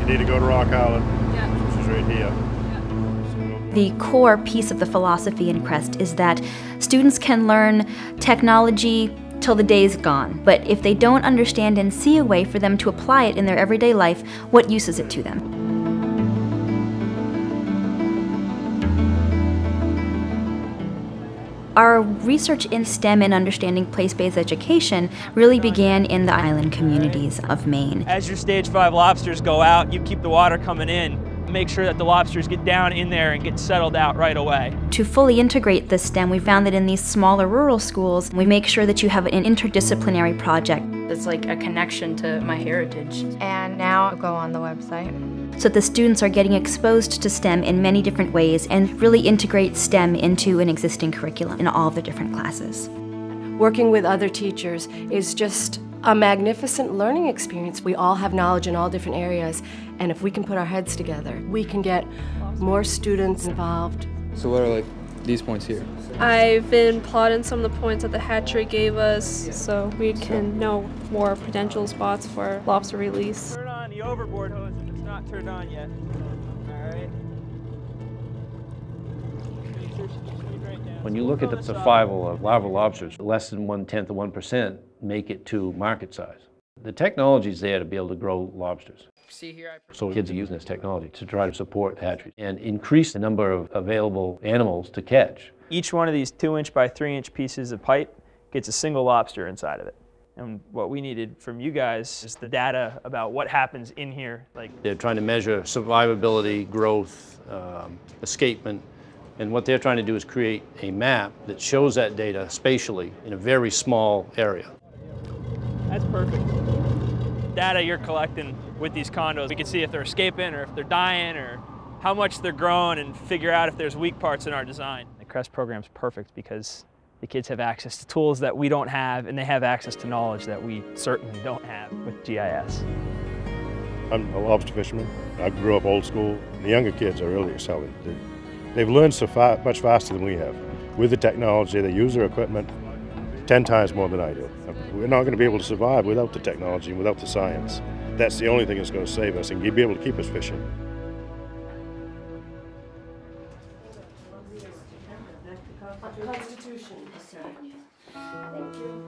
You need to go to Rock Island, which is right here. The core piece of the philosophy in CREST is that students can learn technology till the day's gone, but if they don't understand and see a way for them to apply it in their everyday life, what use is it to them? Our research in STEM and understanding place-based education really began in the island communities of Maine. As your stage 5 lobsters go out, you keep the water coming in. Make sure that the lobsters get down in there and get settled out right away. To fully integrate this STEM, we found that in these smaller rural schools, we make sure that you have an interdisciplinary project. It's like a connection to my heritage. And now I'll go on the website. So the students are getting exposed to STEM in many different ways and really integrate STEM into an existing curriculum in all of the different classes. Working with other teachers is just a magnificent learning experience. We all have knowledge in all different areas, and if we can put our heads together, we can get more students involved. So what are like these points here? I've been plotting some of the points that the hatchery gave us so we can know more potential spots for lobster release. Turn on the overboard hose if it's not turned on yet. Alright. When you look at the survival of larval lobsters, less than 1/10 of 1% make it to market size. The technology's there to be able to grow lobsters. So kids are using this technology to try to support hatcheries and increase the number of available animals to catch. Each one of these 2-inch by 3-inch pieces of pipe gets a single lobster inside of it. And what we needed from you guys is the data about what happens in here. They're trying to measure survivability, growth, escapement, and what they're trying to do is create a map that shows that data spatially in a very small area. That's perfect. Data you're collecting with these condos, we can see if they're escaping or if they're dying or how much they're growing and figure out if there's weak parts in our design. The CREST program's perfect because the kids have access to tools that we don't have, and they have access to knowledge that we certainly don't have with GIS. I'm a lobster fisherman. I grew up old school. The younger kids are really excelling. They've learned so much faster than we have. With the technology, they use their equipment 10 times more than I do. We're not going to be able to survive without the technology and without the science. That's the only thing that's going to save us and be able to keep us fishing. Constitution. Thank you.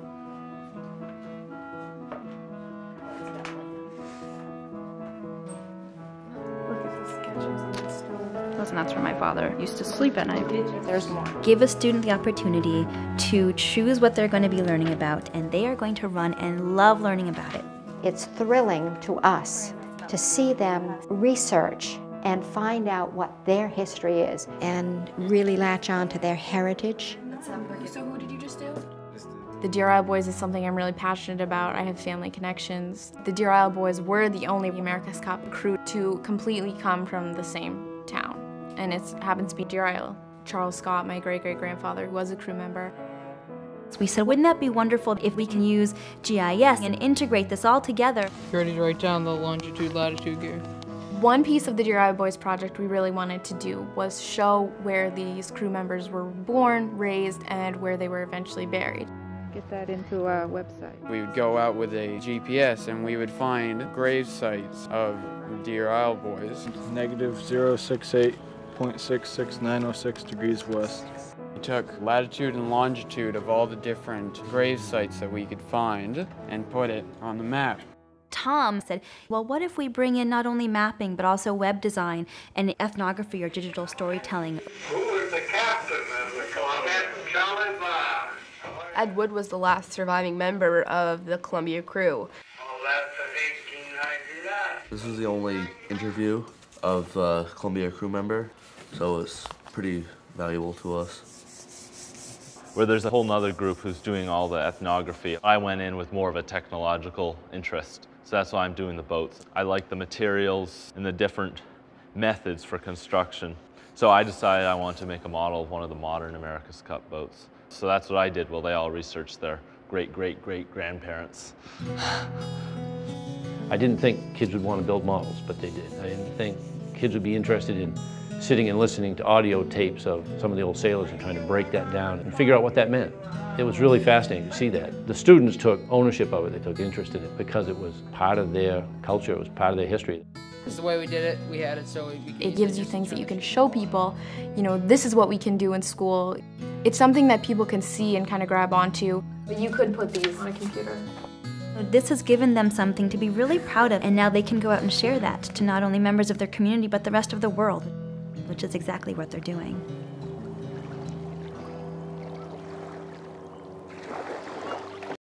And that's where my father used to sleep at night. There's more. Give a student the opportunity to choose what they're going to be learning about, and they are going to run and love learning about it. It's thrilling to us to see them research and find out what their history is and really latch on to their heritage. So who did you just do? The Deer Isle Boys is something I'm really passionate about. I have family connections. The Deer Isle Boys were the only America's Cup crew to completely come from the same town. And it happens to be Deer Isle. Charles Scott, my great-great-grandfather, who was a crew member. We said, wouldn't that be wonderful if we can use GIS and integrate this all together? You're ready to write down the longitude, latitude gear. One piece of the Deer Isle Boys project we really wanted to do was show where these crew members were born, raised, and where they were eventually buried. Get that into our website. We would go out with a GPS and we would find grave sites of Deer Isle Boys. Negative 068.66906 degrees west. We took latitude and longitude of all the different grave sites that we could find and put it on the map. Tom said, well, what if we bring in not only mapping, but also web design and ethnography or digital storytelling? Who is the captain of the Columbia? Charlie Bob. Ed Wood was the last surviving member of the Columbia crew. Oh, that's 1899. This was the only interview of a Columbia crew member, so it's pretty valuable to us. Where there's a whole nother group who's doing all the ethnography. I went in with more of a technological interest, so that's why I'm doing the boats. I like the materials and the different methods for construction. So I decided I wanted to make a model of one of the modern America's Cup boats. So that's what I did while they all researched their great-great-great-grandparents. I didn't think kids would want to build models, but they did. I didn't think kids would be interested in sitting and listening to audio tapes of some of the old sailors and trying to break that down and figure out what that meant. It was really fascinating to see that. The students took ownership of it, they took interest in it because it was part of their culture, it was part of their history. This is the way we did it. We had it so it gives you things that you can show people, you know, this is what we can do in school. It's something that people can see and kind of grab onto. But you could put these on a computer. This has given them something to be really proud of, and now they can go out and share that to not only members of their community, but the rest of the world, which is exactly what they're doing.